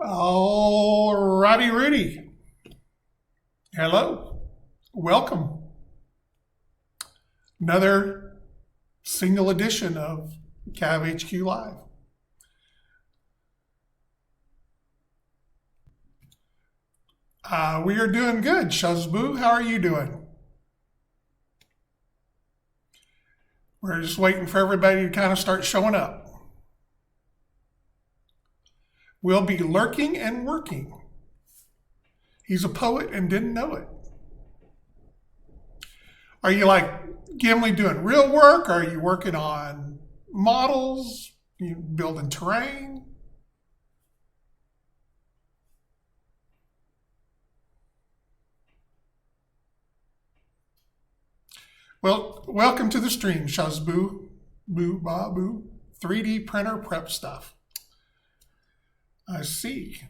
All righty, Rudy. Hello. Welcome. Another single edition of CAV HQ Live. We are doing good. Shazboo, how are you doing? We're just waiting for everybody to kind of start showing up. We'll be lurking and working. He's a poet and didn't know it. Are you like Gimli doing real work? Are you working on models? Are you building terrain? Well, welcome to the stream, Shazboo. Boo, ba, boo. 3D printer prep stuff. I see.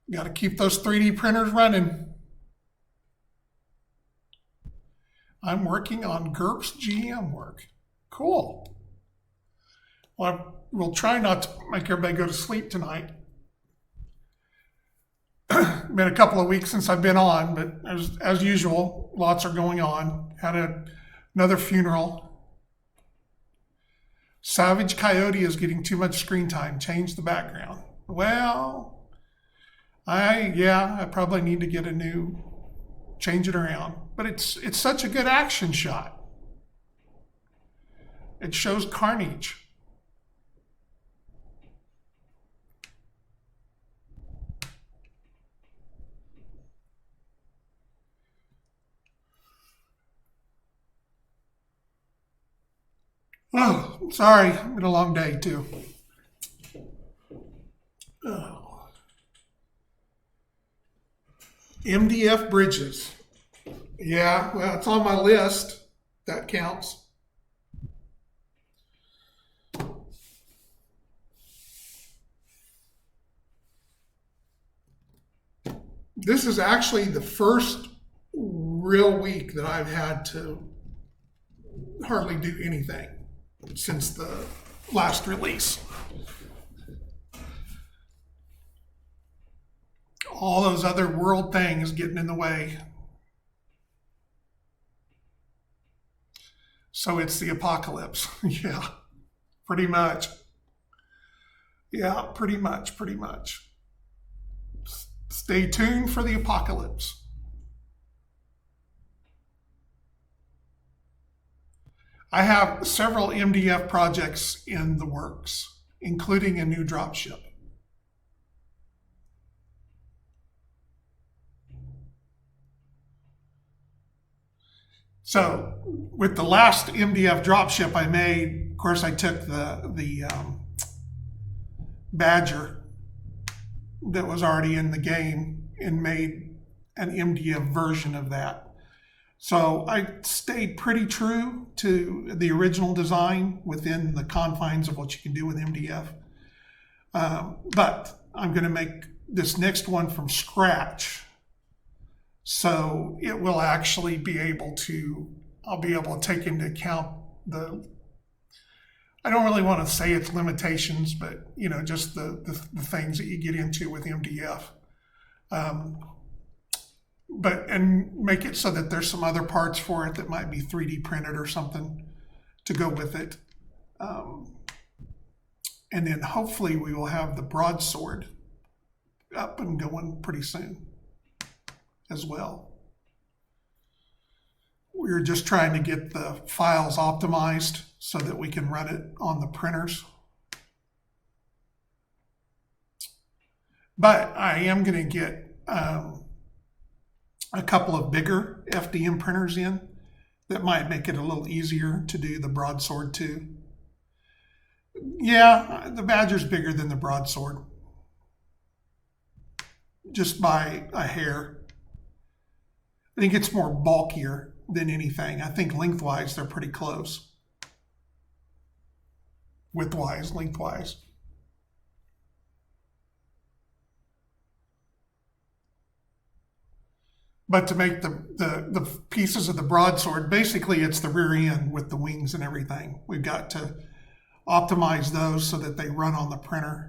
Got to keep those 3D printers running. I'm working on GURPS GM work. Cool. Well, we'll try not to make everybody go to sleep tonight. Been a couple of weeks since I've been on, but as usual, lots are going on. Had another funeral. Savage Coyote is getting too much screen time. Change the background. Well, I probably need to change it around. But it's such a good action shot. It shows carnage. Oh, sorry. It's been a long day too. Oh. MDF bridges. Yeah, well, it's on my list. That counts. This is actually the first real week that I've had to hardly do anything since the last release. All those other world things getting in the way. So it's the apocalypse. Yeah, pretty much. Yeah, pretty much. Stay tuned for the apocalypse. I have several MDF projects in the works, including a new dropship. So with the last MDF dropship I made, of course, I took the Badger that was already in the game and made an MDF version of that. So I stayed pretty true to the original design within the confines of what you can do with MDF. But I'm going to make this next one from scratch. So it will actually be I'll be able to take into account I don't really want to say it's limitations, but just the things that you get into with MDF. And make it so that there's some other parts for it that might be 3D printed or something to go with it. And then hopefully we will have the broadsword up and going pretty soon as well. We're just trying to get the files optimized so that we can run it on the printers. But I am going to get a couple of bigger FDM printers in that might make it a little easier to do the broadsword too. Yeah, the Badger's bigger than the broadsword, just by a hair. I think it's more bulkier than anything. I think lengthwise they're pretty close. Widthwise, lengthwise. But to make the pieces of the broadsword, basically it's the rear end with the wings and everything. We've got to optimize those so that they run on the printer.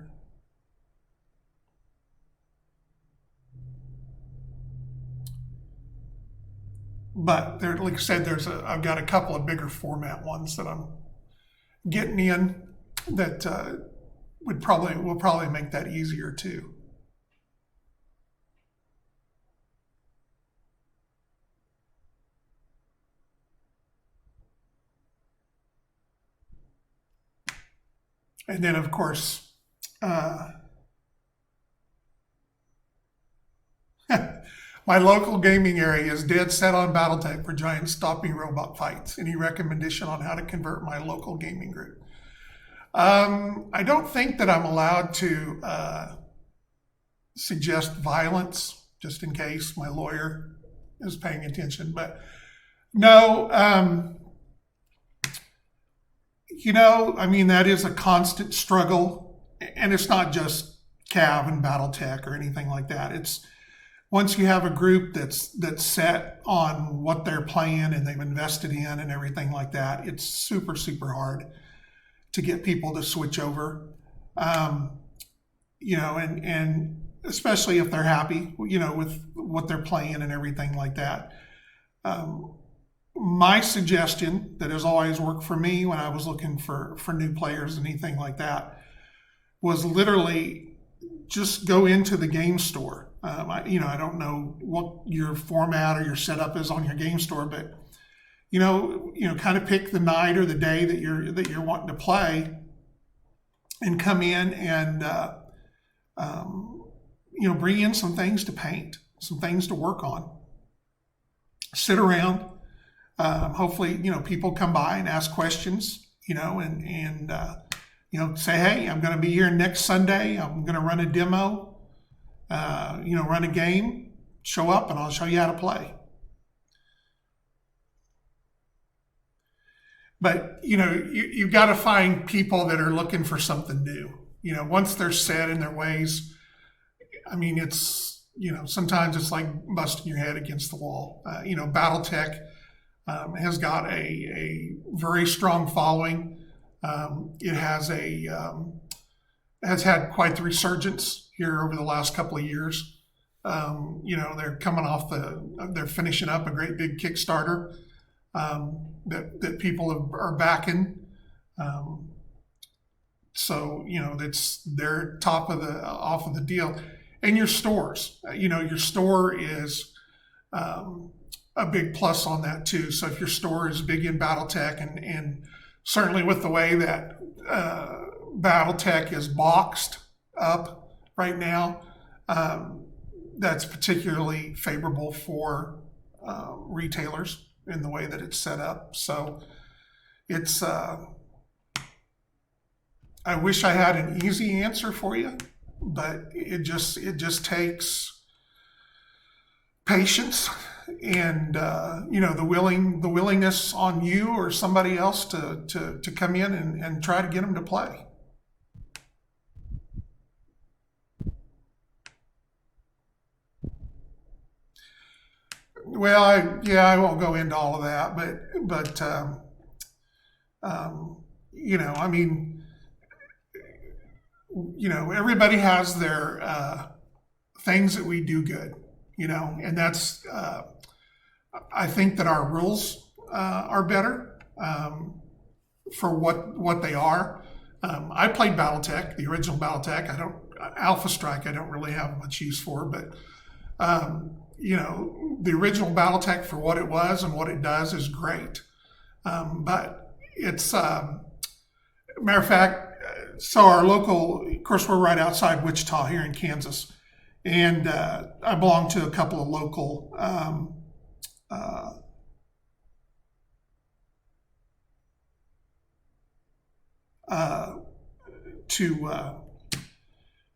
But there, like I said, I've got a couple of bigger format ones that I'm getting in that will probably make that easier too. And then, of course, my local gaming area is dead set on Battletech for giant stopping robot fights. Any recommendation on how to convert my local gaming group? I don't think that I'm allowed to suggest violence, just in case my lawyer is paying attention. But no, I mean, that is a constant struggle. And it's not just CAV and Battletech or anything like that. It's once you have a group that's set on what they're playing and they've invested in and everything like that, it's super, super hard to get people to switch over. And especially if they're happy, with what they're playing and everything like that. My suggestion that has always worked for me when I was looking for new players and anything like that was literally just go into the game store. I don't know what your format or your setup is on your game store, but kind of pick the night or the day that you're wanting to play, and come in and bring in some things to paint, some things to work on. Sit around. Hopefully, people come by and ask questions, and say, hey, I'm going to be here next Sunday. I'm going to run a demo. Run a game, show up, and I'll show you how to play. But, you've got to find people that are looking for something new. Once they're set in their ways, I mean, it's, sometimes it's like busting your head against the wall. Battletech has got a very strong following. It has has had quite the resurgence here over the last couple of years. They're coming off they're finishing up a great big Kickstarter that people are backing. They're off of the deal. And your stores, your store is a big plus on that too. So if your store is big in Battletech, and certainly with the way that Battletech is boxed up right now, that's particularly favorable for retailers in the way that it's set up. So it's I wish I had an easy answer for you, but it just takes patience and the willingness on you or somebody else to come in and try to get them to play. Well, I won't go into all of that, but I mean, everybody has their things that we do good, and that's I think that our rules are better for what they are. I played Battletech, the original Battletech. Alpha Strike I don't really have much use for, but the original Battletech for what it was and what it does is great. But it's, matter of fact, so our local, of course, we're right outside Wichita here in Kansas. And I belong to a couple of local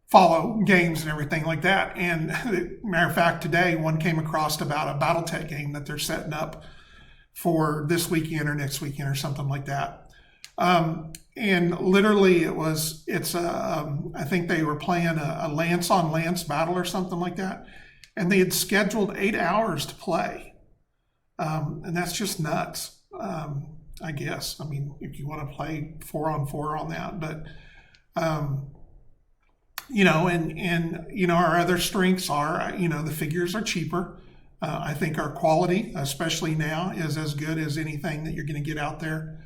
follow games and everything like that. And matter of fact, today one came across about a Battletech game that they're setting up for this weekend or next weekend or something like that. And literally I think they were playing a lance on lance battle or something like that. And they had scheduled 8 hours to play. And that's just nuts. I guess. I mean, if you want to play 4-on-4 on that, but um, and our other strengths are, the figures are cheaper. I think our quality, especially now, is as good as anything that you're going to get out there.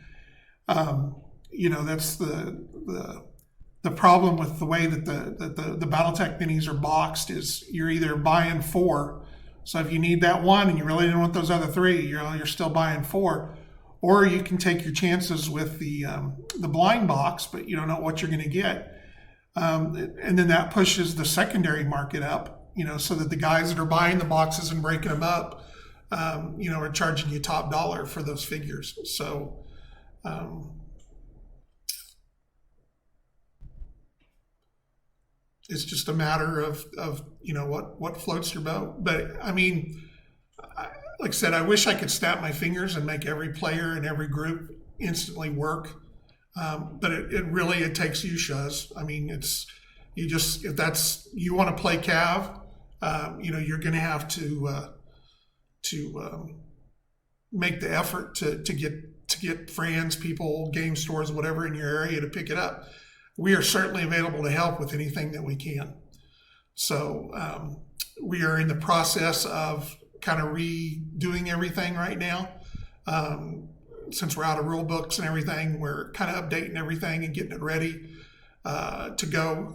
That's the problem with the way that the BattleTech minis are boxed is you're either buying 4. So if you need that 1 and you really don't want those other 3, you're still buying 4. Or you can take your chances with the blind box, but you don't know what you're going to get. And then that pushes the secondary market up, so that the guys that are buying the boxes and breaking them up, are charging you top dollar for those figures. So it's just a matter of what floats your boat. But I mean, like I said, I wish I could snap my fingers and make every player and every group instantly work. But it takes you, Shuz. I mean, if that's, you want to play CAV, you're going to have to make the effort to get friends, people, game stores, whatever in your area to pick it up. We are certainly available to help with anything that we can. So we are in the process of kind of redoing everything right now. Since we're out of rule books and everything, we're kind of updating everything and getting it ready to go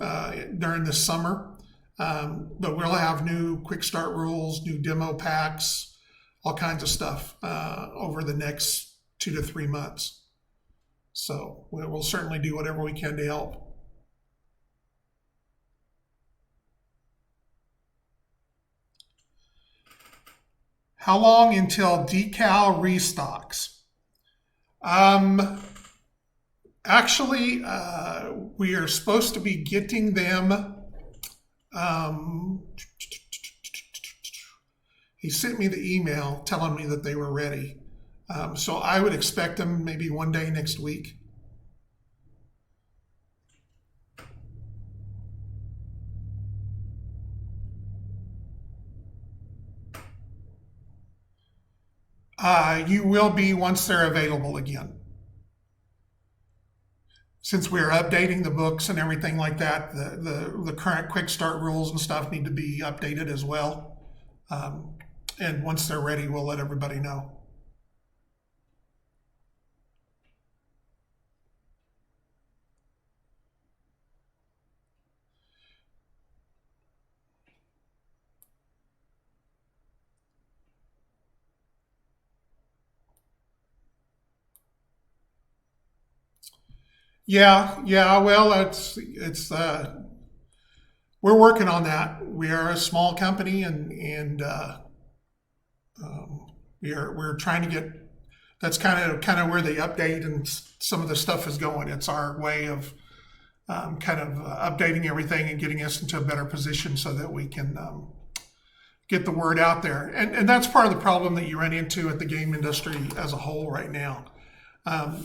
during this summer. But we'll have new quick start rules, new demo packs, all kinds of stuff over the next 2 to 3 months. So we'll certainly do whatever we can to help. How long until decal restocks? Actually, we are supposed to be getting them. He sent me the email telling me that they were ready. So I would expect them maybe one day next week. You will be once they're available again. Since we're updating the books and everything like that, the current quick start rules and stuff need to be updated as well. And once they're ready, we'll let everybody know. Yeah. Well, it's we're working on that. We are a small company, and we're trying to get. That's kind of where the update and some of the stuff is going. It's our way of kind of updating everything and getting us into a better position so that we can get the word out there. And that's part of the problem that you run into at the game industry as a whole right now.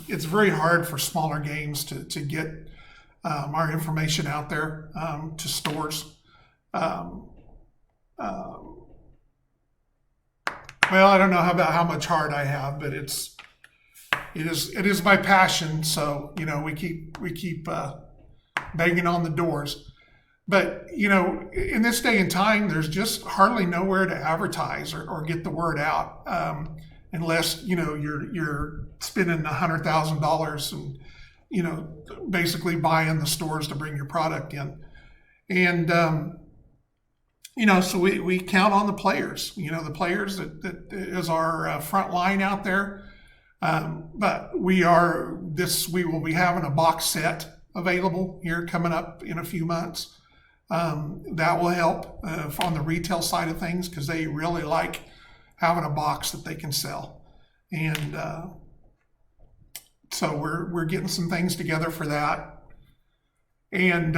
It's very hard for smaller games to get our information out there to stores. Well, I don't know how much heart I have, but it is my passion. So we keep banging on the doors. But in this day and time, there's just hardly nowhere to advertise or get the word out. Unless you're spending $100,000 and basically buying the stores to bring your product in, and so we count on the players. The players that is our front line out there. But we will be having a box set available here coming up in a few months. That will help on the retail side of things because they really like having a box that they can sell. And so we're getting some things together for that. And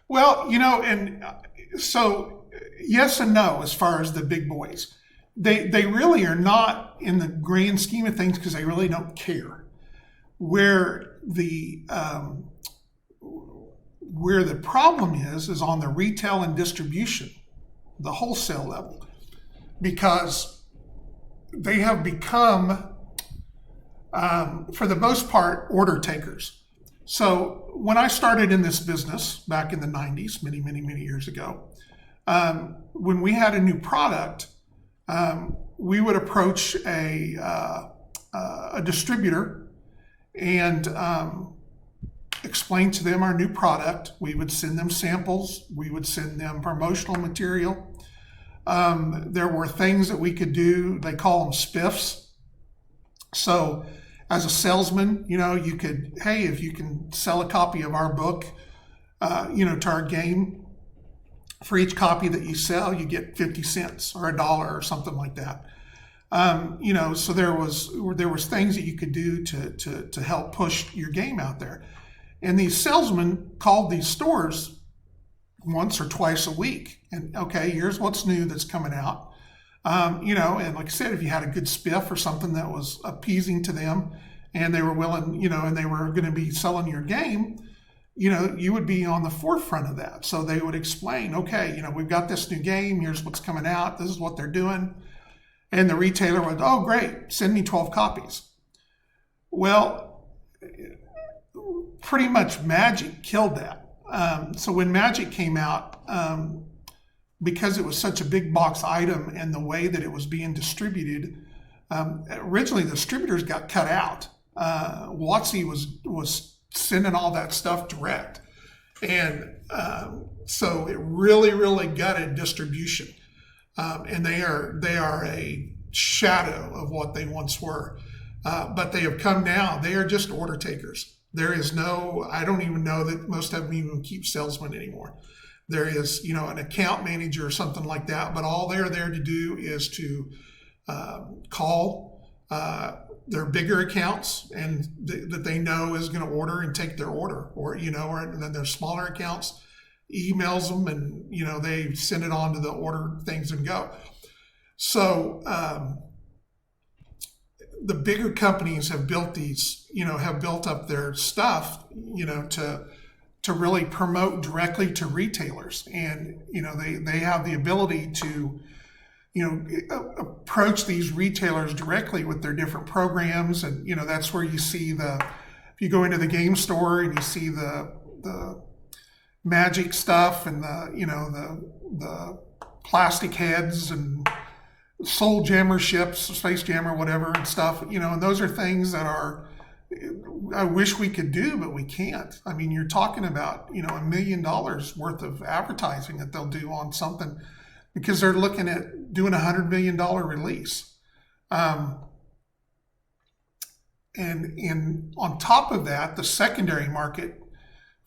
well, and so yes and no as far as the big boys. They really are not in the grand scheme of things because they really don't care. Where Where the problem is on the retail and distribution, the wholesale level, because they have become, for the most part, order takers. So when I started in this business back in the 90s, many, many, many years ago, when we had a new product, we would approach a distributor and explain to them our new product. We would send them samples. We would send them promotional material. There were things that we could do. They call them spiffs. So as a salesman, you could, hey, if you can sell a copy of our book, to our game, for each copy that you sell, you get 50 cents or $1 or something like that. So there was things that you could do to help push your game out there. And these salesmen called these stores once or twice a week. And okay, here's what's new that's coming out. And like I said, if you had a good spiff or something that was appeasing to them and they were willing, and they were going to be selling your game, you would be on the forefront of that. So they would explain, okay, we've got this new game. Here's what's coming out. This is what they're doing. And the retailer would, oh, great, send me 12 copies. Well, pretty much Magic killed that. So when Magic came out, because it was such a big box item and the way that it was being distributed, originally the distributors got cut out. WotC was sending all that stuff direct. And so it really, really gutted distribution. And they are a shadow of what they once were. But they have come now. They are just order takers. There is I don't even know that most of them even keep salesmen anymore. There is, an account manager or something like that, but all they're there to do is to call their bigger accounts and that they know is going to order and take their order, or then their smaller accounts emails them and, they send it on to the order things and go. So the bigger companies have built these, have built up their stuff, to really promote directly to retailers. And, they have the ability to, approach these retailers directly with their different programs. And, that's where you see if you go into the game store and you see the Magic stuff and the plastic heads and Soul Jammer ships, Space Jammer, whatever and stuff, and those are things that I wish we could do, but we can't. I mean, you're talking about, $1 million worth of advertising that they'll do on something because they're looking at doing $100 million release. And on top of that, the secondary market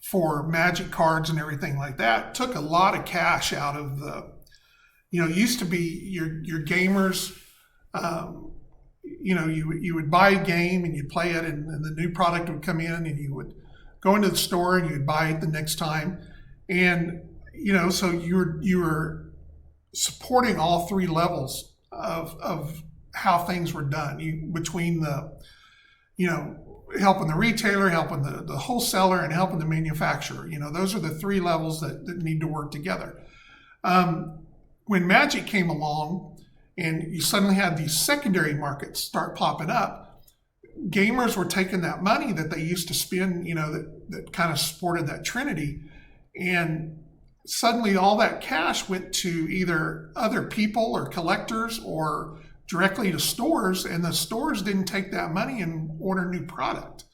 for Magic cards and everything like that took a lot of cash out of it used to be your gamers, you would buy a game and you'd play it and the new product would come in and you would go into the store and you'd buy it the next time. And, so you were supporting all three levels of how things were done between the, helping the retailer, helping the wholesaler, and helping the manufacturer. Those are the three levels that need to work together. When Magic came along and you suddenly had these secondary markets start popping up, gamers were taking that money that they used to spend, that kind of supported that trinity, and suddenly all that cash went to either other people or collectors or directly to stores, and the stores didn't take that money and order new product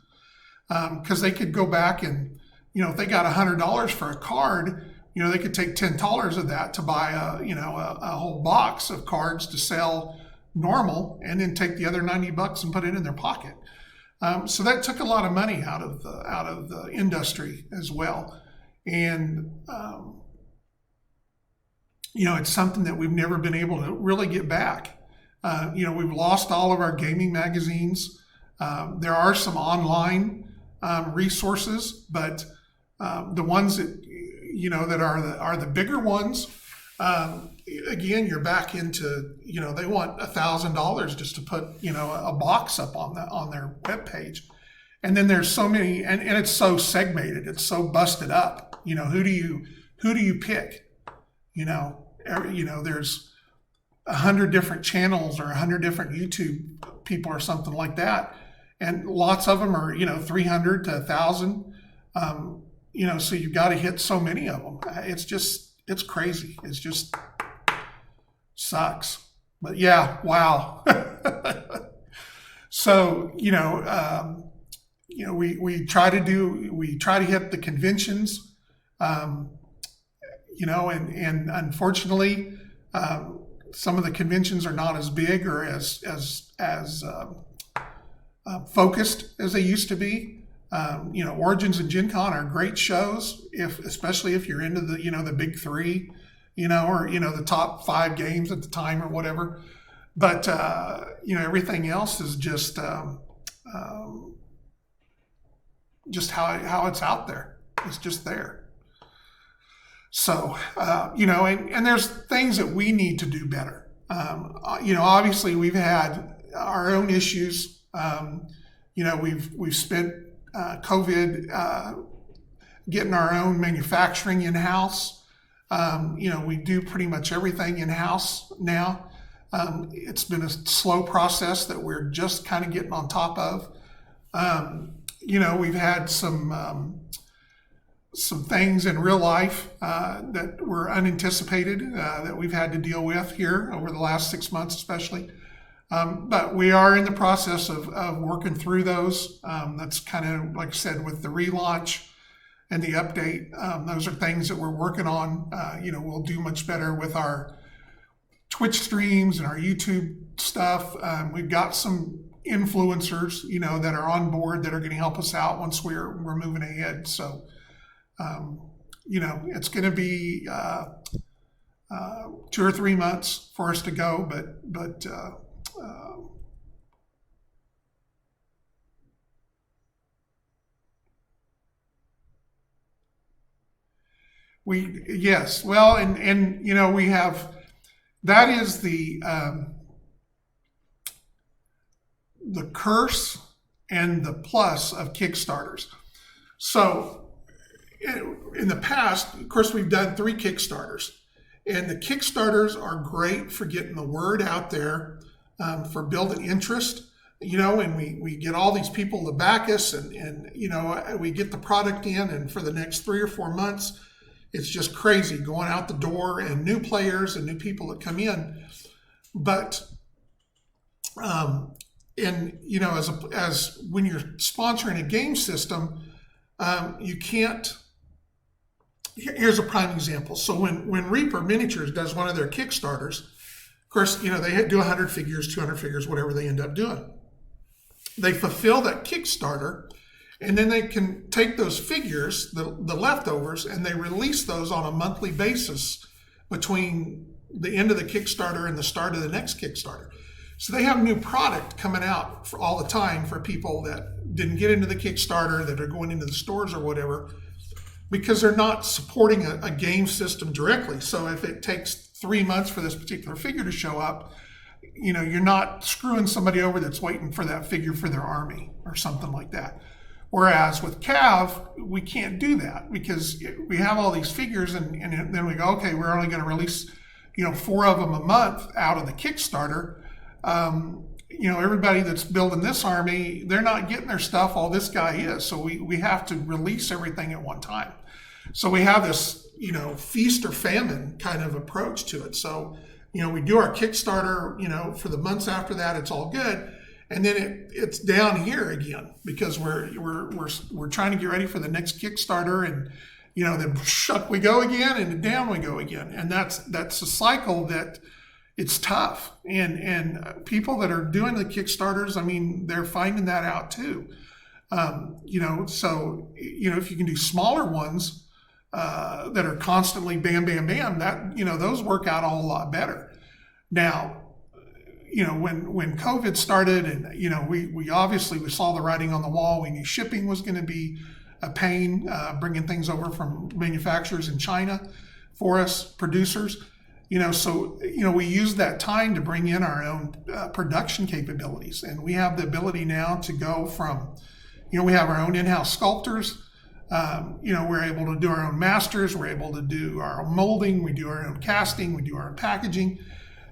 because they could go back and, if they got $100 for a card, they could take $10 of that to buy a whole box of cards to sell normal, and then take the other $90 and put it in their pocket. So that took a lot of money out of the industry as well. And it's something that we've never been able to really get back. We've lost all of our gaming magazines. There are some online resources, but the ones that that are the bigger ones, again, you're back into they want $1,000 just to put a box up on their webpage, And then there's so many, and it's so segmented, it's so busted up. Who do you pick? There's 100 different channels or 100 different YouTube people or something like that, and lots of them are 300 to 1,000. So you've got to hit so many of them. It's crazy. It's just sucks. But yeah, wow. So we try to hit the conventions, and unfortunately, some of the conventions are not as big or as focused as they used to be. Origins and Gen Con are great shows, especially if you're into the big three, or the top 5 games at the time or whatever. But everything else is just how it's out there. It's just there. So and there's things that we need to do better. Obviously we've had our own issues. We've spent COVID getting our own manufacturing in-house. We do pretty much everything in-house now. It's been a slow process that we're just kind of getting on top of. We've had some things in real life that were unanticipated that we've had to deal with here over the last 6 months especially. But we are in the process of working through those. That's kind of, like I said, with the relaunch and the update. Those are things that we're working on. We'll do much better with our Twitch streams and our YouTube stuff. We've got some influencers, that are on board that are going to help us out once we're moving ahead. So, it's going to be 2 or 3 months for us to go, but yes, well, and we have, that is the curse and the plus of Kickstarters. So in the past, of course, we've done 3 Kickstarters, and the Kickstarters are great for getting the word out there, for building interest, and we get all these people to back us, and we get the product in, and for the next 3 or 4 months, it's just crazy going out the door, and new players and new people that come in. But as when you're sponsoring a game system, you can't. Here's a prime example. So when Reaper Miniatures does one of their Kickstarters, of course, they do 100 figures, 200 figures, whatever they end up doing. They fulfill that Kickstarter, and then they can take those figures, the leftovers, and they release those on a monthly basis between the end of the Kickstarter and the start of the next Kickstarter. So they have new product coming out for all the time for people that didn't get into the Kickstarter, that are going into the stores or whatever, because they're not supporting a game system directly. So if it takes 3 months for this particular figure to show up, you're not screwing somebody over that's waiting for that figure for their army or something like that. Whereas with CAV, we can't do that because we have all these figures, and then we go, okay, we're only going to release, 4 of them a month out of the Kickstarter. Everybody that's building this army, they're not getting their stuff. All this guy is. So we have to release everything at one time. So we have this, feast or famine kind of approach to it. So, we do our Kickstarter, for the months after that, it's all good. And then it's down here again because we're trying to get ready for the next Kickstarter, and then up we go again, and down we go again. And that's a cycle that it's tough. And people that are doing the Kickstarters, they're finding that out too. So if you can do smaller ones that are constantly bam, bam, bam, that those work out a whole lot better. Now, when COVID started, and we obviously saw the writing on the wall. We knew shipping was going to be a pain, bringing things over from manufacturers in China for us producers. So we used that time to bring in our own production capabilities, and we have the ability now to go from we have our own in-house sculptors. We're able to do our own masters. We're able to do our own molding. We do our own casting. We do our own packaging.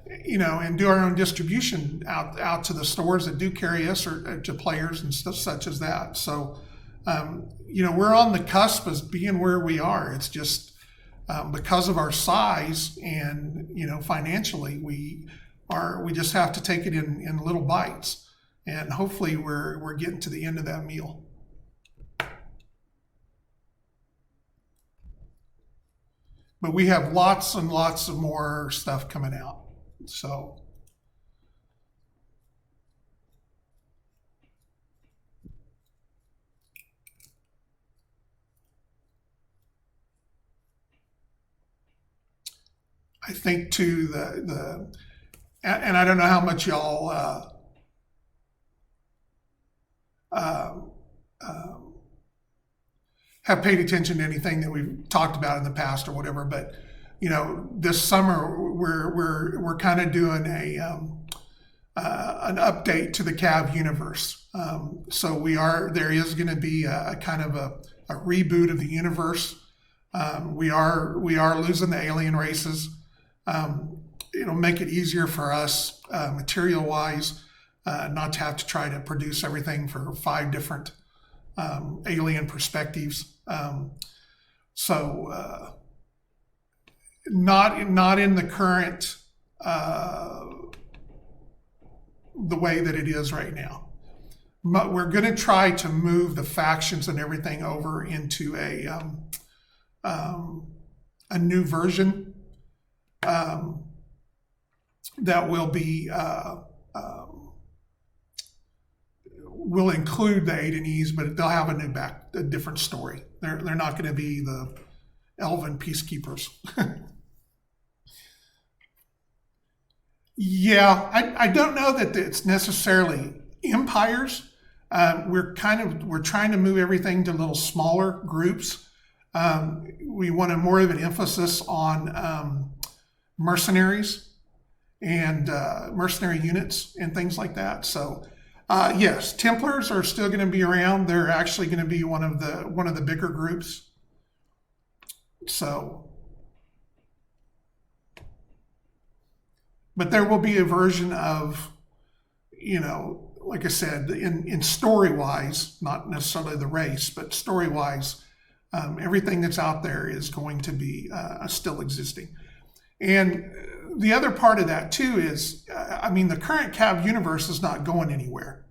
And do our own distribution out to the stores that do carry us, or to players and stuff such as that. So, we're on the cusp of being where we are. It's just because of our size and, financially, we just have to take it in little bites, and hopefully we're getting to the end of that meal. But we have lots and lots of more stuff coming out. So I think too, and I don't know how much y'all have paid attention to anything that we've talked about in the past or whatever, but this summer we're kind of doing an update to the CAV universe. So there is going to be a kind of a reboot of the universe. We are losing the alien races. It'll make it easier for us material wise, not to have to try to produce everything for 5 different alien perspectives. Not in the current the way that it is right now. But we're going to try to move the factions and everything over into a new version that will be will include the Adenese, but they'll have a different story. They're not going to be the elven peacekeepers. Yeah, I don't know that it's necessarily empires. We're trying to move everything to little smaller groups. We want more of an emphasis on mercenaries and mercenary units and things like that. So yes, Templars are still going to be around. They're actually going to be one of the bigger groups. So, but there will be a version of, like I said, in story-wise, not necessarily the race, but story-wise, everything that's out there is going to be still existing. And the other part of that too is, the current CAV universe is not going anywhere.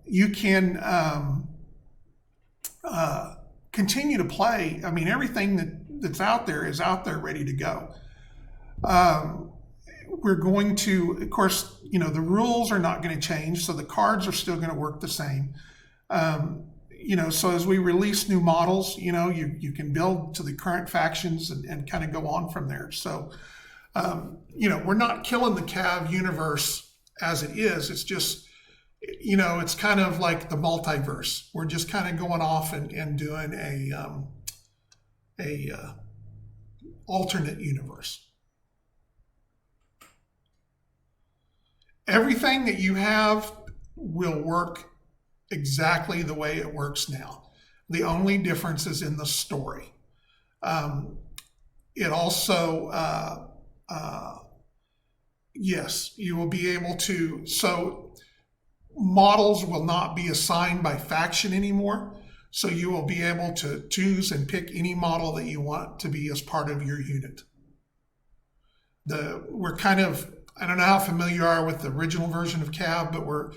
You can continue to play. Everything that's out there is out there ready to go. We're going to, of course, the rules are not going to change, so the cards are still going to work the same. So as we release new models, you can build to the current factions and kind of go on from there. So, we're not killing the CAV universe as it is. It's just, it's kind of like the multiverse. We're just kind of going off and doing a alternate universe. Everything that you have will work exactly the way it works now. The only difference is in the story. It also, yes, you will be able to, so models will not be assigned by faction anymore. So you will be able to choose and pick any model that you want to be as part of your unit. We're kind of, I don't know how familiar you are with the original version of CAV, but we're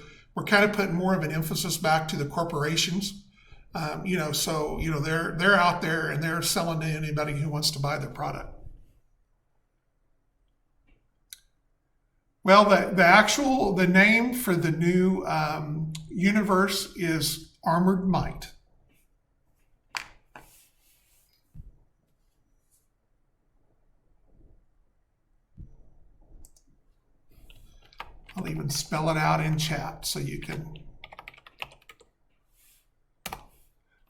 kind of putting more of an emphasis back to the corporations. They're out there and they're selling to anybody who wants to buy their product. Well, the name for the new universe is Armored Might. I'll even spell it out in chat so you can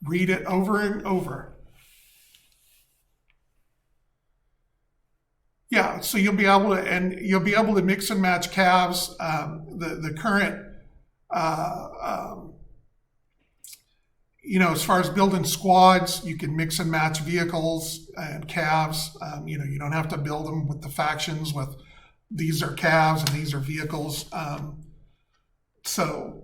read it over and over. Yeah, so you'll be able to mix and match calves. The current as far as building squads, you can mix and match vehicles and CAVs. You don't have to build them with the factions with these are CAVs and these are vehicles. So,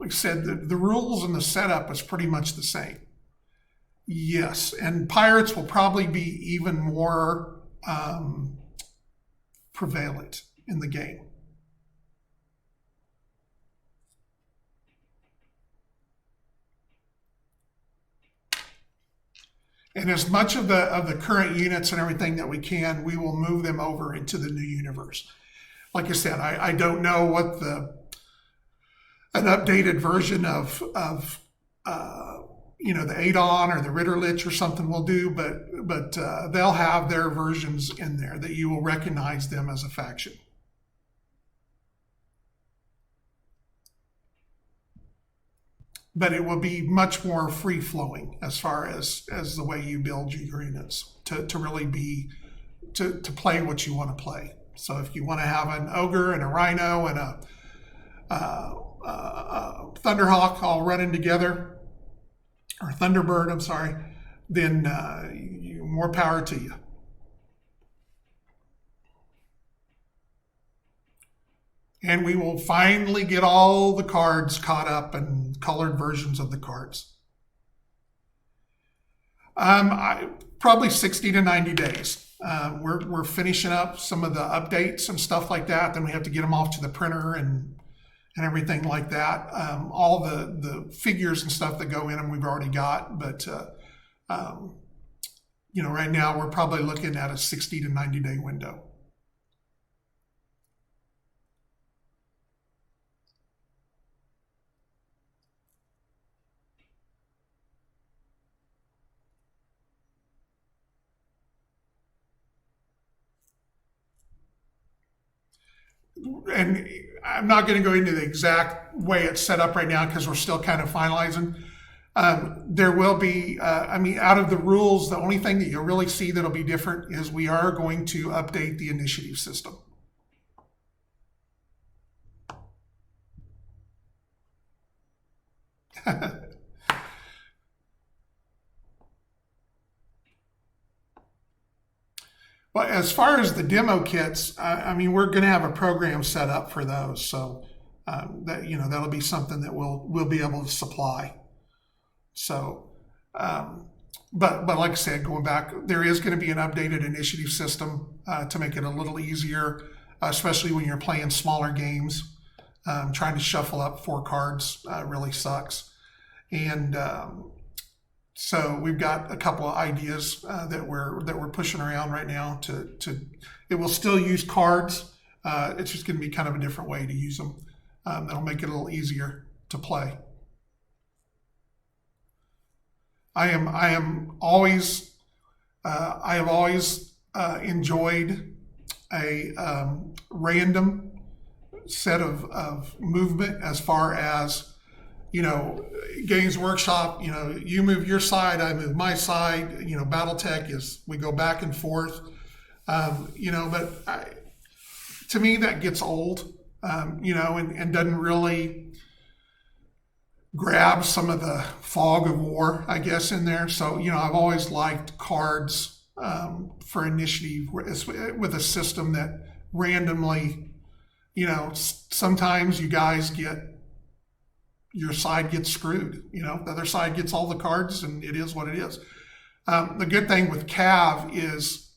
like I said, the rules and the setup is pretty much the same. Yes, and pirates will probably be even more prevalent in the game. And as much of the current units and everything that we can, we will move them over into the new universe. Like I said, I don't know what an updated version of the Adon or the Ritterlich or something will do, but they'll have their versions in there that you will recognize them as a faction. But it will be much more free flowing as far as the way you build your units to really be to play what you want to play. So if you want to have an ogre and a rhino and a thunderhawk all running together, or thunderbird, I'm sorry, then more power to you. And we will finally get all the cards caught up and colored versions of the cards. Probably 60 to 90 days. We're finishing up some of the updates and stuff like that. Then we have to get them off to the printer and everything like that. All the figures and stuff that go in them we've already got. But, right now we're probably looking at a 60 to 90 day window. And I'm not going to go into the exact way it's set up right now because we're still kind of finalizing. There will be, out of the rules, the only thing that you'll really see that'll be different is we are going to update the initiative system. Well, as far as the demo kits, we're going to have a program set up for those, so that'll be something that we'll be able to supply. So, but like I said, going back, there is going to be an updated initiative system to make it a little easier, especially when you're playing smaller games. Trying to shuffle up 4 cards really sucks, and so we've got a couple of ideas that we're pushing around right now. It will still use cards. It's just going to be kind of a different way to use them. That'll make it a little easier to play. I have always enjoyed a random set of movement as far as Games Workshop, you move your side, I move my side. BattleTech is we go back and forth. But to me that gets old, and doesn't really grab some of the fog of war, I guess, in there. So I've always liked cards for initiative with a system that randomly, sometimes you guys your side gets screwed. The other side gets all the cards, and it is what it is. The good thing with CAV is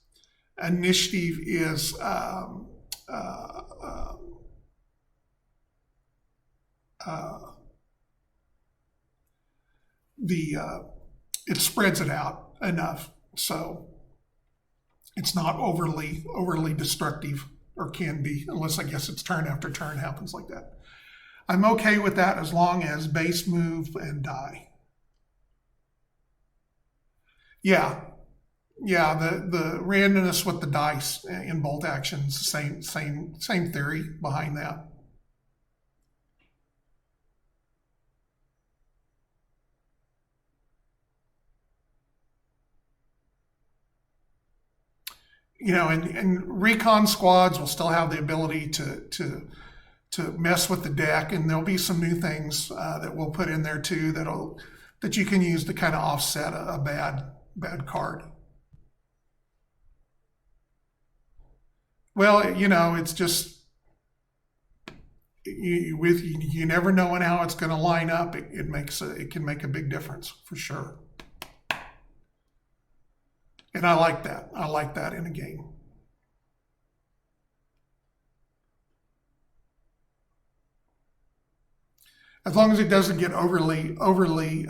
initiative is it spreads it out enough, so it's not overly destructive, or can be, unless I guess it's turn after turn happens like that. I'm okay with that as long as base move and die. Yeah, the randomness with the dice in bolt actions, same theory behind that. And recon squads will still have the ability to to mess with the deck, and there'll be some new things that we'll put in there too that you can use to kind of offset a bad card. Well, it's just you never knowing how it's going to line up. It can make a big difference for sure. And I like that. I like that in a game. As long as it doesn't get overly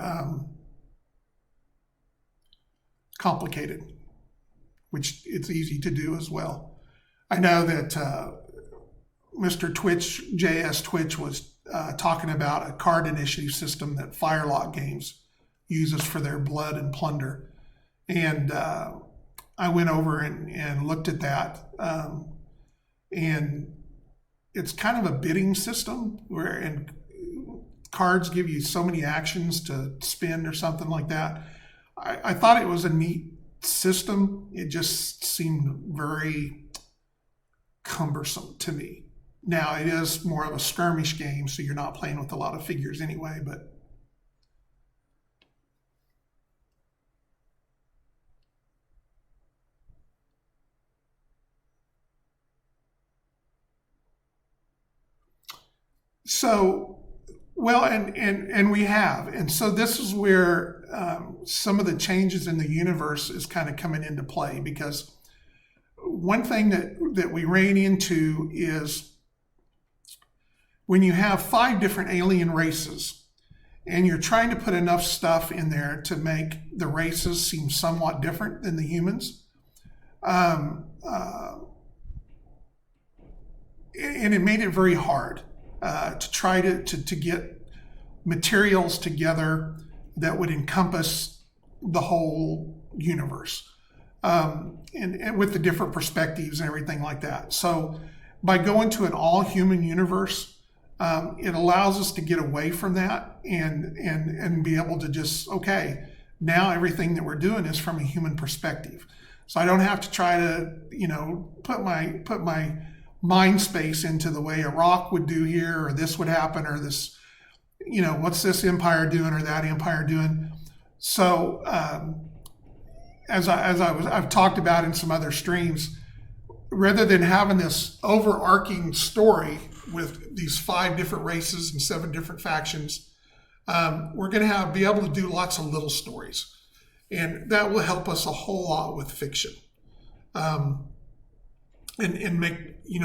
complicated, which it's easy to do as well. I know that Mr. Twitch, JS Twitch, was talking about a card initiative system that Firelock Games uses for their Blood and Plunder. And I went over and looked at that. And it's kind of a bidding system and cards give you so many actions to spend or something like that. I thought it was a neat system. It just seemed very cumbersome to me. Now, it is more of a skirmish game, so you're not playing with a lot of figures anyway, but so, well, and we have. And so this is where some of the changes in the universe is kind of coming into play, because one thing that we ran into is when you have 5 different alien races and you're trying to put enough stuff in there to make the races seem somewhat different than the humans. And it made it very hard to try to get materials together that would encompass the whole universe, and with the different perspectives and everything like that. So by going to an all-human universe, it allows us to get away from that and be able to just, okay, now everything that we're doing is from a human perspective. So I don't have to try to, put my mind space into the way a rock would do here, or this would happen, or this, what's this empire doing or that empire doing. So I've talked about in some other streams, rather than having this overarching story with these 5 different races and 7 different factions, we're going to be able to do lots of little stories, and that will help us a whole lot with fiction, and make,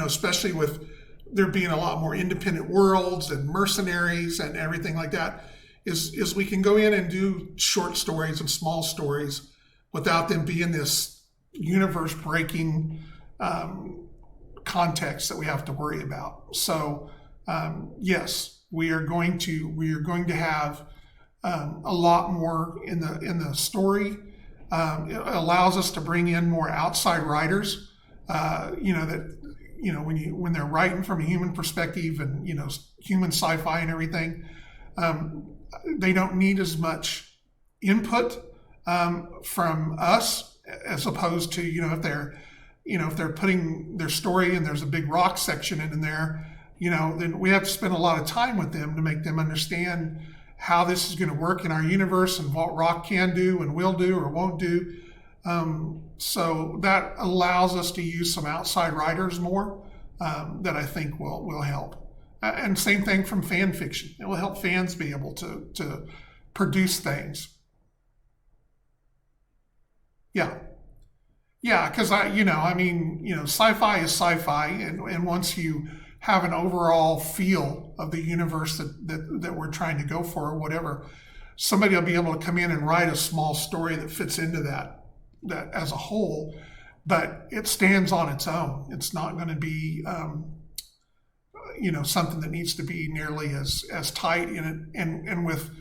especially with there being a lot more independent worlds and mercenaries and everything like that, is we can go in and do short stories and small stories without them being this universe breaking context that we have to worry about. So yes, we are going to have a lot more in the story. It allows us to bring in more outside writers, when they're writing from a human perspective and human sci-fi and everything, they don't need as much input from us, as opposed to if they're putting their story and there's a big rock section in there, then we have to spend a lot of time with them to make them understand how this is going to work in our universe and what rock can do and will do or won't do. So that allows us to use some outside writers more, that I think will help. And same thing from fan fiction. It will help fans be able to produce things. Yeah, because sci-fi is sci-fi, and once you have an overall feel of the universe that we're trying to go for or whatever, somebody will be able to come in and write a small story that fits into that as a whole, but it stands on its own. It's not going to be something that needs to be nearly as tight in it, and with,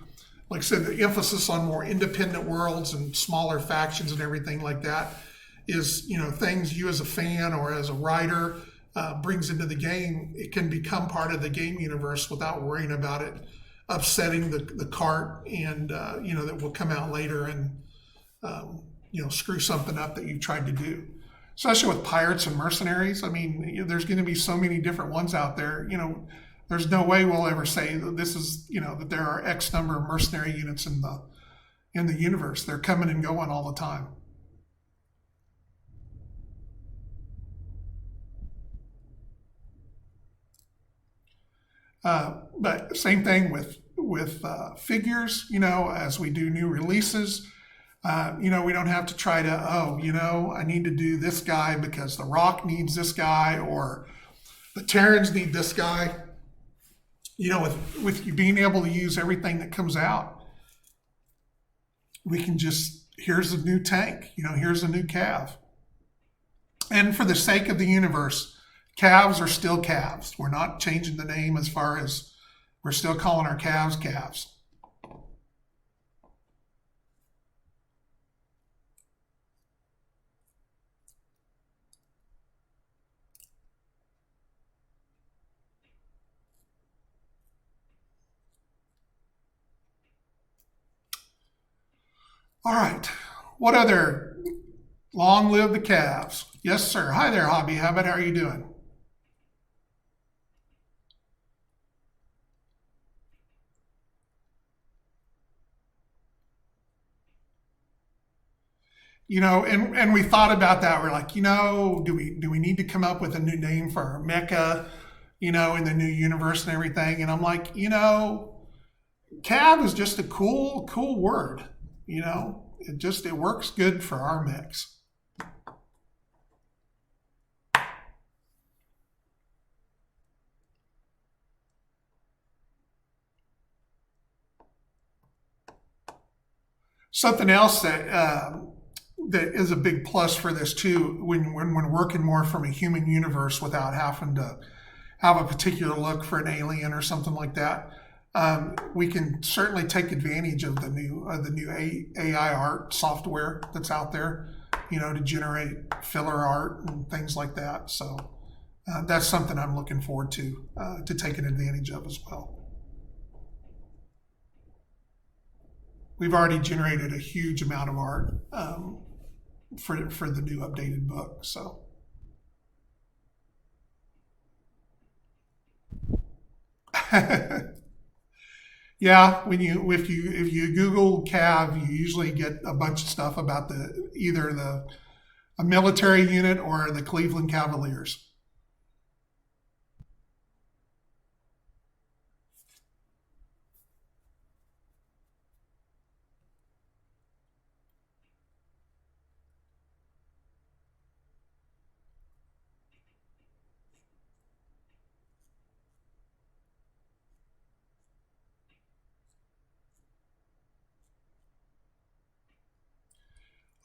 like I said, the emphasis on more independent worlds and smaller factions and everything like that is, things you as a fan or as a writer brings into the game. It can become part of the game universe without worrying about it upsetting the cart, and that will come out later and screw something up that you've tried to do. Especially with pirates and mercenaries. I mean, there's going to be so many different ones out there. There's no way we'll ever say that this is, that there are X number of mercenary units in the universe. They're coming and going all the time. But same thing with figures. As we do new releases, we don't have to try to, I need to do this guy because the Rock needs this guy, or the Terrans need this guy. With you being able to use everything that comes out, we can just, here's a new tank, here's a new CAV. And for the sake of the universe, CAVs are still CAVs. We're not changing the name, as far as we're still calling our CAVs CAVs. All right. What other? Long live the CAVs. Yes, sir. Hi there, Hobby Habit. How are you doing? And we thought about that. We're like, do we need to come up with a new name for our mecha, in the new universe and everything? And I'm like, CAV is just a cool word. It works good for our mix. Something else that is a big plus for this too, when we're working more from a human universe without having to have a particular look for an alien or something like that, we can certainly take advantage of the new AI art software that's out there, to generate filler art and things like that. So that's something I'm looking forward to taking advantage of as well. We've already generated a huge amount of art for the new updated book. So. Yeah, if you Google CAV, you usually get a bunch of stuff about either a military unit or the Cleveland Cavaliers.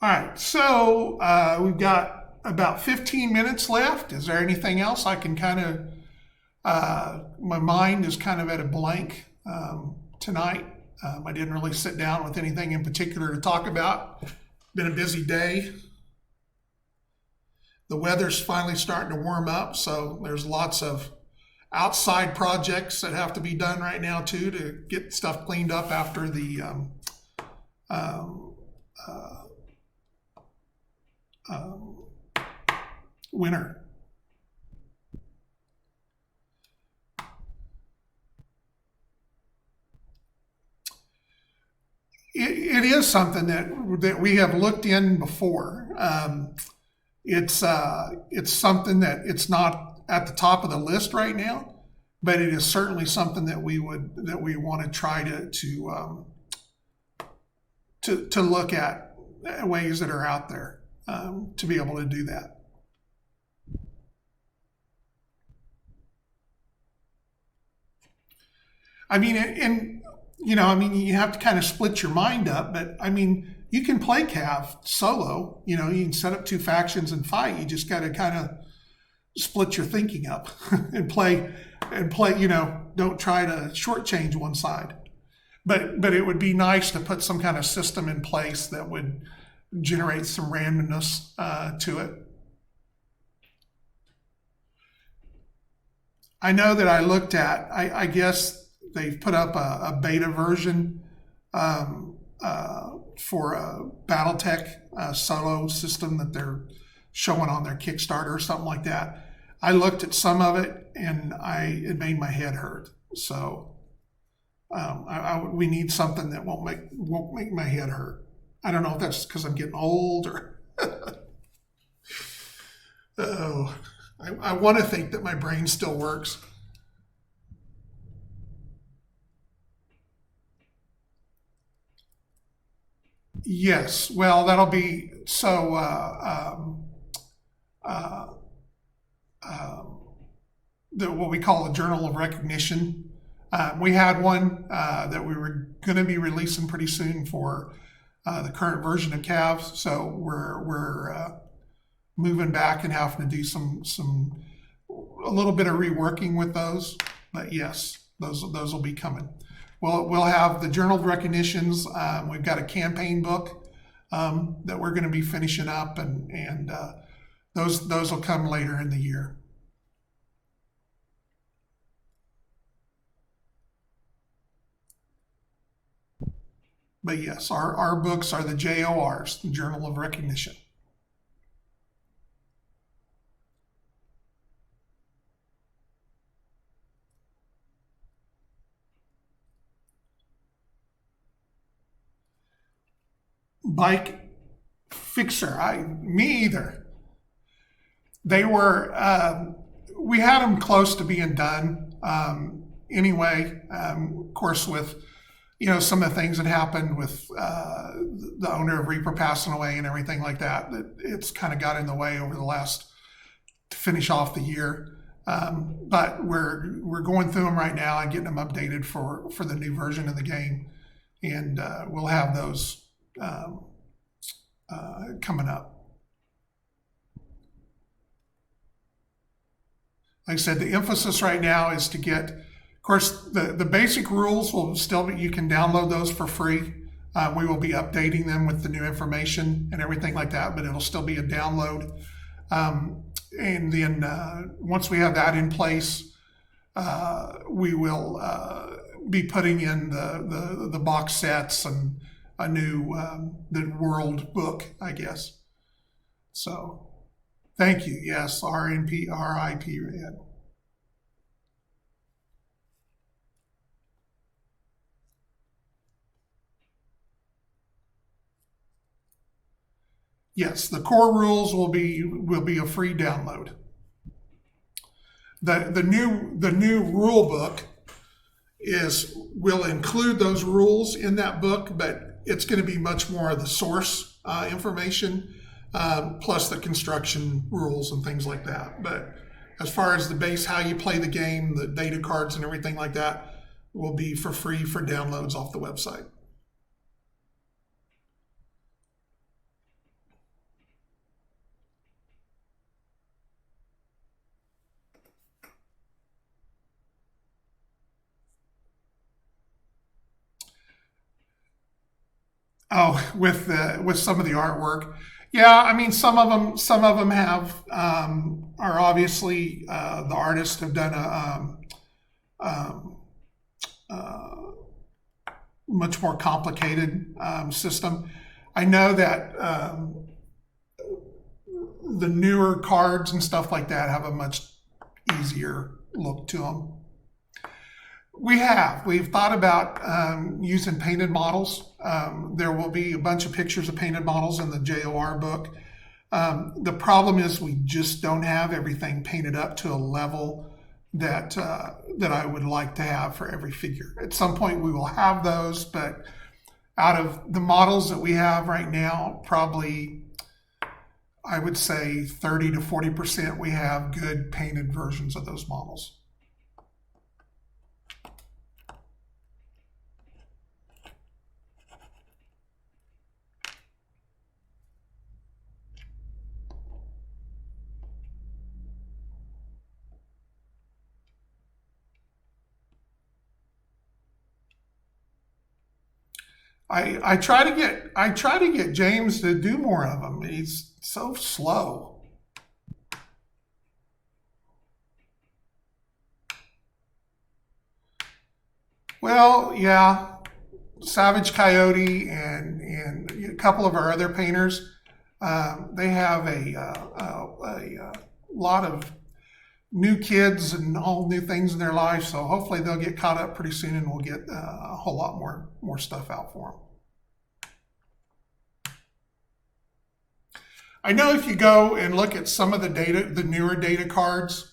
All right, so we've got about 15 minutes left. Is there anything else I can kind of, my mind is kind of at a blank tonight. I didn't really sit down with anything in particular to talk about. Been a busy day. The weather's finally starting to warm up, so there's lots of outside projects that have to be done right now too, to get stuff cleaned up after the winter. It is something that we have looked in before. It's something that it's not at the top of the list right now, but it is certainly something that we want to try to look at ways that are out there to be able to do that. I mean, you have to kind of split your mind up, but I mean, you can play CAV solo. You can set up two factions and fight. You just got to kind of split your thinking up and play. Don't try to shortchange one side. But it would be nice to put some kind of system in place that would generate some randomness to it. I know that I looked at, I guess they've put up a beta version for a BattleTech solo system that they're showing on their Kickstarter or something like that. I looked at some of it and it made my head hurt. So we need something that won't make my head hurt. I don't know if that's because I'm getting old or. Oh, I want to think that my brain still works. Yes, well, that'll be so. Uh, what we call a Journal of Recognition. We had one that we were going to be releasing pretty soon for the current version of CAV. So we're moving back and having to do a little bit of reworking with those. But yes, those will be coming. We'll have the Journal of Recognitions. We've got a campaign book that we're going to be finishing up, and those will come later in the year. But yes, our books are the JORs, the Journal of Recognition. Bike fixer, me either. They were, we had them close to being done. Anyway, of course, with some of the things that happened with the owner of Reaper passing away and everything like that, it's kind of got in the way over the last to finish off the year. But we're going through them right now and getting them updated for the new version of the game, and we'll have those coming up. Like I said, the emphasis right now is to get, of course, the basic rules will still be, you can download those for free. We will be updating them with the new information and everything like that, but it'll still be a download. And then once we have that in place, we will be putting in the box sets and a new the world book, I guess. So thank you. Yes, RIP. Ed. Yes, the core rules will be a free download. The new rule book will include those rules in that book, but it's going to be much more of the source information, plus the construction rules and things like that. But as far as the base, how you play the game, the data cards and everything like that will be for free for downloads off the website. Oh, with some of the artwork, yeah. I mean, some of them have are obviously the artists have done a much more complicated system. I know that the newer cards and stuff like that have a much easier look to them. We've thought about using painted models. There will be a bunch of pictures of painted models in the JOR book. The problem is we just don't have everything painted up to a level that I would like to have for every figure. At some point we will have those, but out of the models that we have right now, probably I would say 30 to 40% we have good painted versions of those models. I try to get James to do more of them. He's so slow. Well, yeah, Savage Coyote and a couple of our other painters, they have a lot of new kids and all new things in their life. So hopefully they'll get caught up pretty soon, and we'll get a whole lot more stuff out for them. I know if you go and look at some of the data, the newer data cards,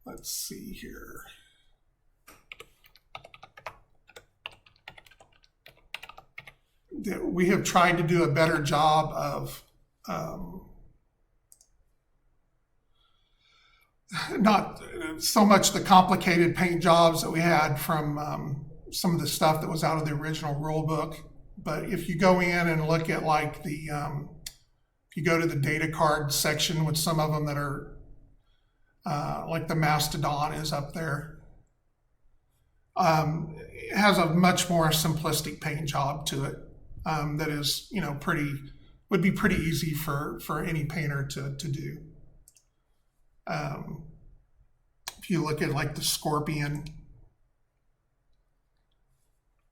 let's see here. That we have tried to do a better job of not so much the complicated paint jobs that we had from some of the stuff that was out of the original rule book. But if you go in and look at like the, if you go to the data card section with some of them that are like the Mastodon is up there, it has a much more simplistic paint job to it that is, would be pretty easy for any painter to do. If you look at like the Scorpion,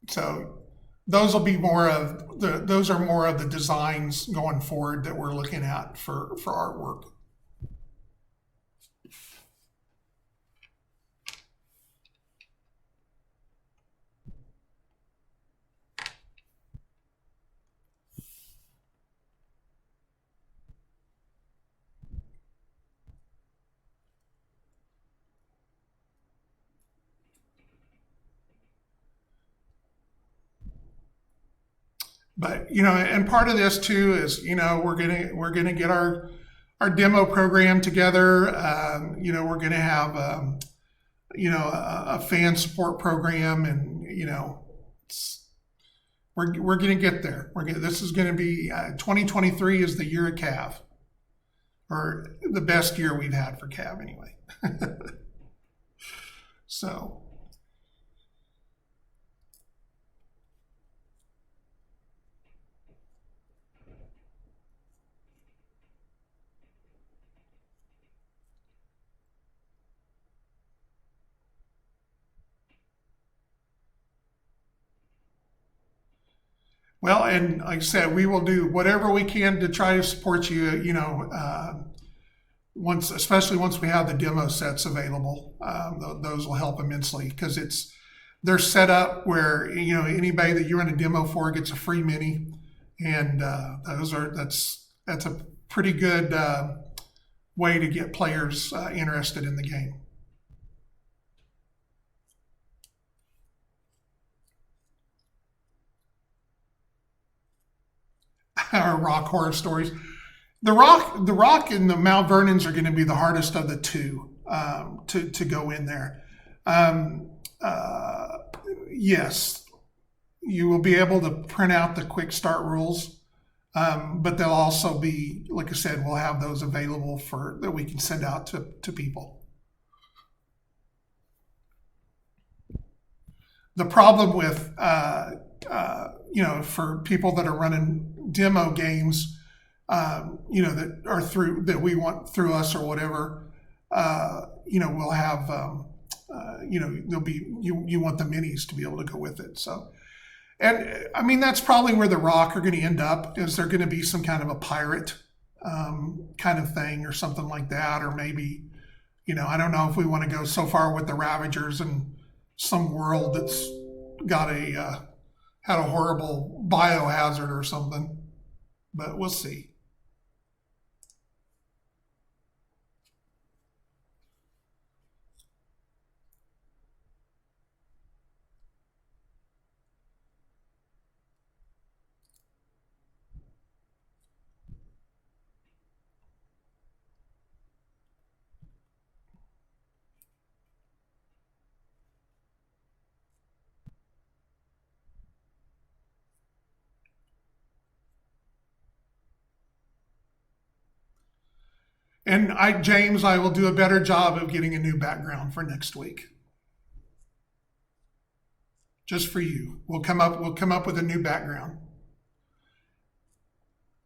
so those will be more of those are more of the designs going forward that we're looking at for artwork. But and part of this too is we're gonna get our demo program together. We're gonna have a fan support program, and we're gonna get there. This is gonna be 2023 is the year of CAV, or the best year we've had for CAV anyway. So. Well, and like I said, we will do whatever we can to try to support you, especially once we have the demo sets available. Those will help immensely, because they're set up where, anybody that you run a demo for gets a free mini. And that's a pretty good way to get players interested in the game. Or Rock Horror Stories. The Rock and the Mount Vernons are going to be the hardest of the two to go in there. Yes, you will be able to print out the quick start rules, but they'll also be, like I said, we'll have those available that we can send out to people. The problem with for people that are running demo games, that we want through us or whatever, we'll have, there'll be, you want the minis to be able to go with it. So, and I mean, that's probably where the Rock are going to end up. Is there going to be some kind of a pirate kind of thing or something like that? Or maybe, I don't know if we want to go so far with the Ravagers and some world that's got had a horrible biohazard or something, but we'll see. And James, I will do a better job of getting a new background for next week. Just for you. We'll come up with a new background.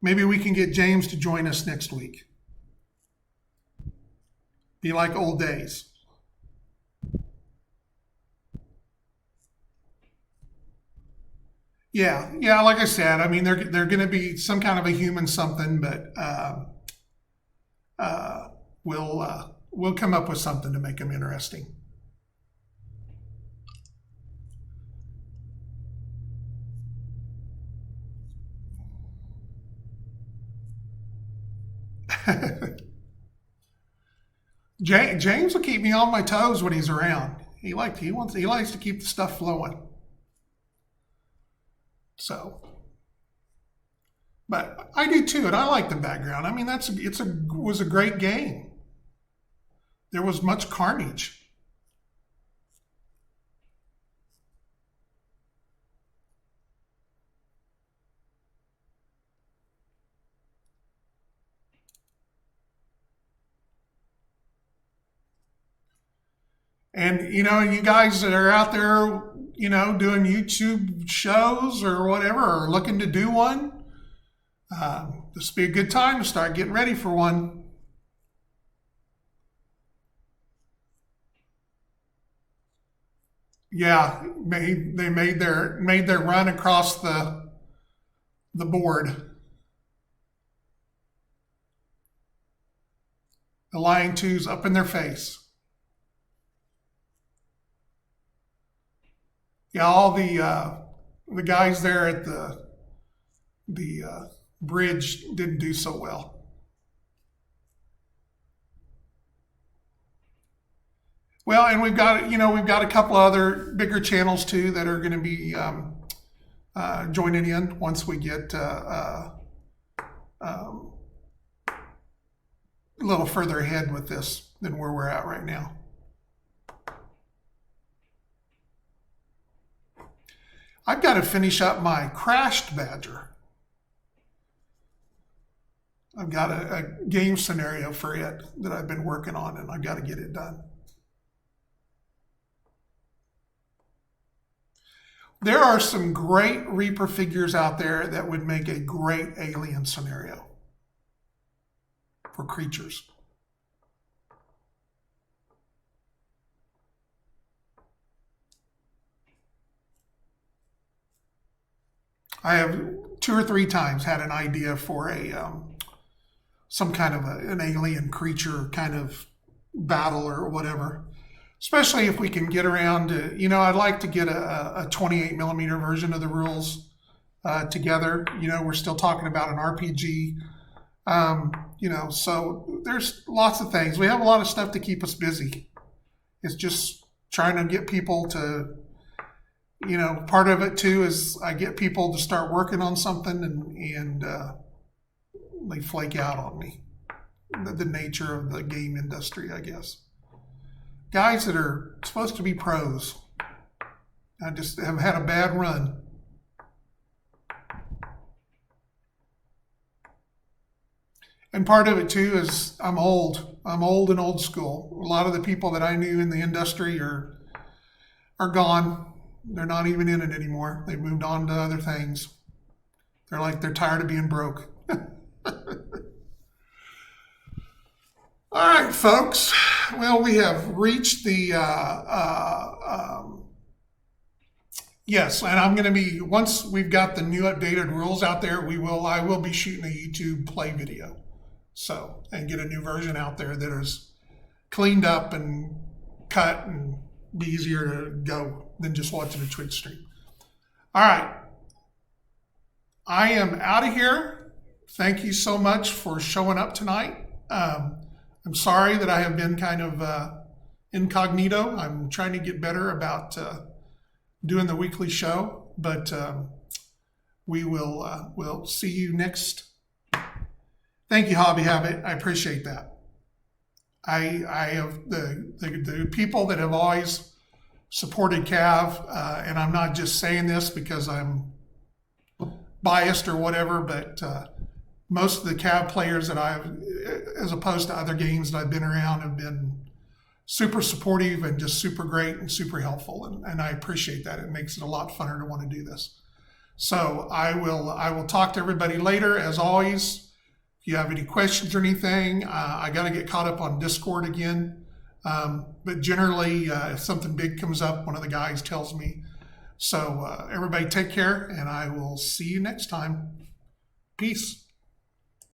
Maybe we can get James to join us next week. Be like old days. Yeah, yeah. Like I said, I mean, they're going to be some kind of a human something, but uh, we'll come up with something to make them interesting. James will keep me on my toes when he's around. He likes to keep the stuff flowing. So, but I do too, and I like the background. I mean, was a great game. There was much carnage. And you guys that are out there, doing YouTube shows or whatever, or looking to do one, this would be a good time to start getting ready for one. Yeah, they made their run across the board. The Lion 2's up in their face. Yeah, all the guys there at the bridge didn't do so well. Well, and we've got a couple other bigger channels too that are going to be joining in once we get um, a little further ahead with this than where we're at right now. I've got to finish up my crashed Badger. I've got a game scenario for it that I've been working on, and I've got to get it done. There are some great Reaper figures out there that would make a great alien scenario for creatures. I have 2 or 3 times had an idea for some kind of an alien creature kind of battle or whatever. Especially if we can get around to, I'd like to get a 28 millimeter version of the rules together. We're still talking about an RPG. So there's lots of things. We have a lot of stuff to keep us busy. It's just trying to get people to, part of it too is I get people to start working on something and they flake out on me. The nature of the game industry, I guess. Guys that are supposed to be pros. I just have had a bad run. And part of it too is I'm old. I'm old and old school. A lot of the people that I knew in the industry are gone. They're not even in it anymore. They've moved on to other things. They're tired of being broke. All right, folks. Well, we have reached the yes, and I'm going to be once we've got the new updated rules out there. I will be shooting a YouTube play video, and get a new version out there that is cleaned up and cut and be easier to go than just watching a Twitch stream. All right, I am out of here. Thank you so much for showing up tonight. I'm sorry that I have been kind of incognito. I'm trying to get better about doing the weekly show, but we'll see you next. Thank you, Hobby Habit. I appreciate that. I have the people that have always supported CAV, and I'm not just saying this because I'm biased or whatever, but most of the CAV players that as opposed to other games that I've been around, have been super supportive and just super great and super helpful. And I appreciate that. It makes it a lot funner to want to do this. So I will talk to everybody later. As always, if you have any questions or anything, I got to get caught up on Discord again. But generally, if something big comes up, one of the guys tells me. So everybody take care, and I will see you next time. Peace.